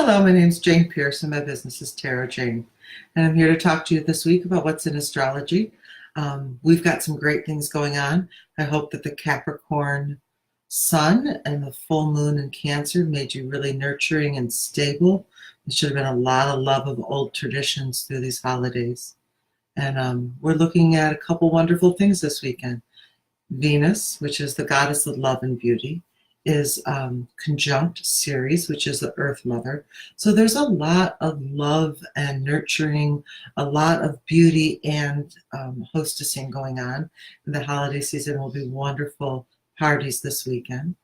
Hello, my name is Jane Pierce and my business is Tarot Jane. And I'm here to talk to you this week about what's in astrology. We've got some great things going on. I hope that the Capricorn sun and the full moon in Cancer made you really nurturing and stable. There should have been a lot of love of old traditions through these holidays. And we're looking at a couple wonderful things this weekend. Venus, which is the goddess of love and beauty, is conjunct Ceres, which is the Earth Mother. So there's a lot of love and nurturing, a lot of beauty and hostessing going on. And the holiday season will be wonderful parties this weekend.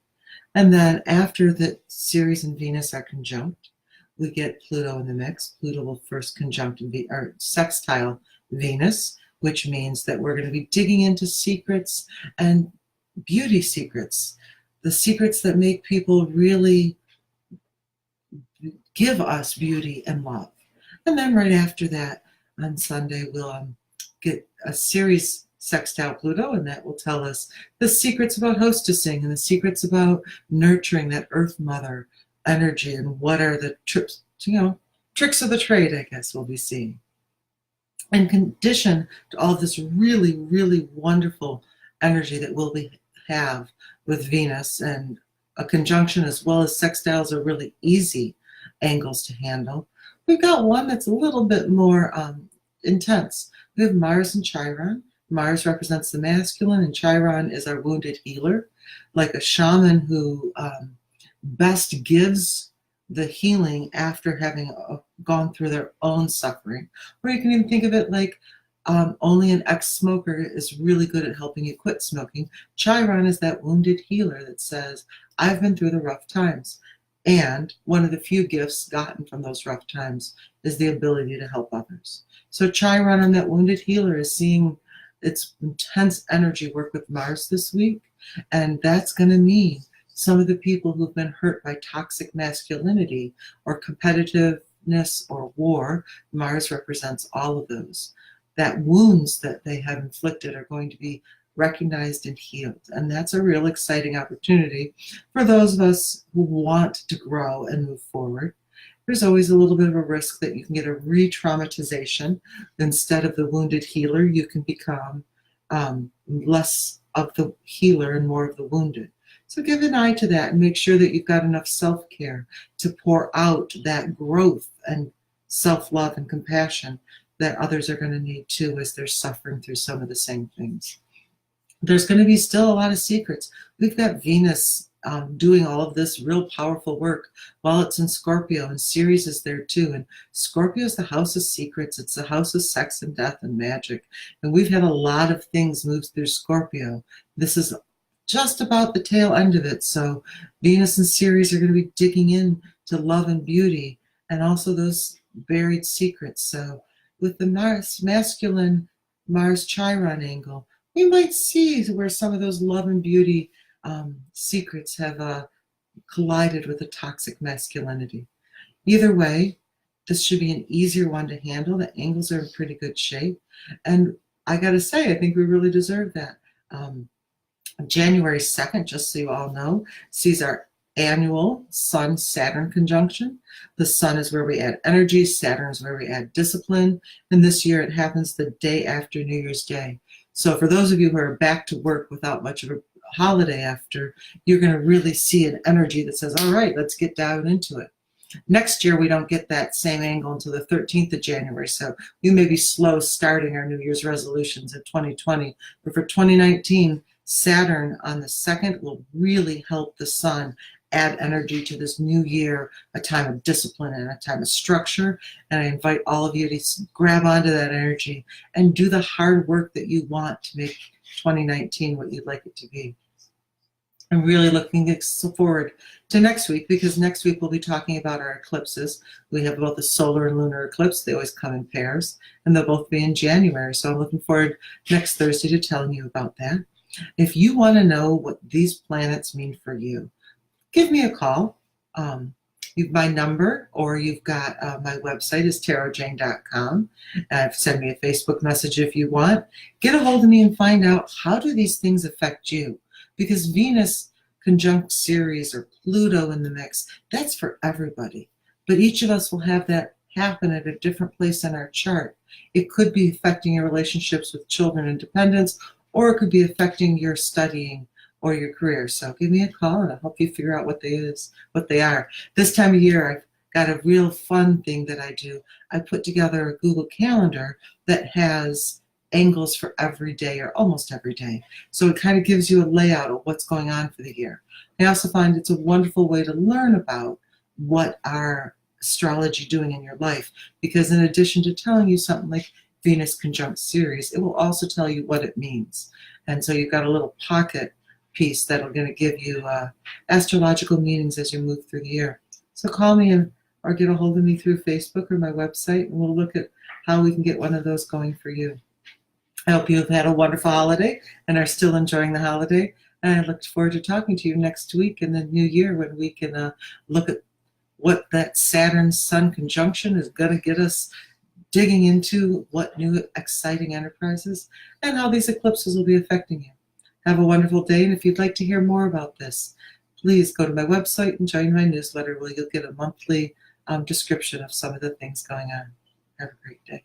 And then after the Ceres and Venus are conjunct, we get Pluto in the mix. Pluto will first conjunct or sextile Venus, which means that we're going to be digging into secrets and beauty secrets, the secrets that make people really give us beauty and love. And then right after that, on Sunday, we'll get a Ceres sextile Pluto, and that will tell us the secrets about hostessing and the secrets about nurturing that Earth Mother energy and what are the tricks of the trade, I guess, we'll be seeing. In addition to all this really, really wonderful energy that we'll have with Venus, and a conjunction as well as sextiles are really easy angles to handle, we've got one that's a little bit more intense. We have Mars and Chiron. Mars represents the masculine, and Chiron is our wounded healer, like a shaman who best gives the healing after having gone through their own suffering. Or you can even think of it like only an ex-smoker is really good at helping you quit smoking. Chiron is that wounded healer that says, I've been through the rough times. And one of the few gifts gotten from those rough times is the ability to help others. So Chiron and that wounded healer is seeing its intense energy work with Mars this week. And that's going to mean some of the people who've been hurt by toxic masculinity or competitiveness or war, Mars represents all of those. That wounds that they have inflicted are going to be recognized and healed. And that's a real exciting opportunity for those of us who want to grow and move forward. There's always a little bit of a risk that you can get a re-traumatization. Instead of the wounded healer, you can become less of the healer and more of the wounded. So give an eye to that and make sure that you've got enough self-care to pour out that growth and self-love and compassion that others are going to need too as they're suffering through some of the same things. There's going to be still a lot of secrets. We've got Venus doing all of this real powerful work while it's in Scorpio, and Ceres is there too. And Scorpio is the house of secrets. It's the house of sex and death and magic. And we've had a lot of things move through Scorpio. This is just about the tail end of it. So Venus and Ceres are going to be digging in to love and beauty and also those buried secrets. So with the masculine Mars Chiron angle, we might see where some of those love and beauty secrets have collided with the toxic masculinity. Either way, this should be an easier one to handle. The angles are in pretty good shape. And I got to say, I think we really deserve that. January 2nd, just so you all know, sees our annual Sun-Saturn conjunction. The Sun is where we add energy, Saturn is where we add discipline, and this year it happens the day after New Year's Day. So for those of you who are back to work without much of a holiday after, you're going to really see an energy that says, all right, let's get down into it. Next year, we don't get that same angle until the 13th of January, so we may be slow starting our New Year's resolutions in 2020, but for 2019, Saturn on the 2nd will really help the Sun add energy to this new year, a time of discipline and a time of structure. And I invite all of you to grab onto that energy and do the hard work that you want to make 2019 what you'd like it to be. I'm really looking forward to next week, because next week we'll be talking about our eclipses. We have both the solar and lunar eclipse. They always come in pairs, and they'll both be in January. So I'm looking forward next Thursday to telling you about that. If you want to know what these planets mean for you, give me a call. You've my number, or you've got my website is tarotjane.com. Send me a Facebook message if you want. Get a hold of me and find out, how do these things affect you? Because Venus conjunct Ceres or Pluto in the mix, that's for everybody. But each of us will have that happen at a different place in our chart. It could be affecting your relationships with children and dependents, or it could be affecting your studying or your career. So give me a call and I'll help you figure out what they are. This time of year, I've got a real fun thing that I do. I put together a Google Calendar that has angles for every day or almost every day. So it kind of gives you a layout of what's going on for the year. I also find it's a wonderful way to learn about what are astrology doing in your life, because in addition to telling you something like Venus conjunct Ceres, it will also tell you what it means. And so you've got a little pocket piece that'll going to give you astrological meanings as you move through the year. So call me or get a hold of me through Facebook or my website, and we'll look at how we can get one of those going for you. I hope you have had a wonderful holiday and are still enjoying the holiday. And I look forward to talking to you next week in the new year when we can look at what that Saturn-Sun conjunction is going to get us digging into, what new exciting enterprises, and how these eclipses will be affecting you. Have a wonderful day, and if you'd like to hear more about this, please go to my website and join my newsletter where you'll get a monthly description of some of the things going on. Have a great day.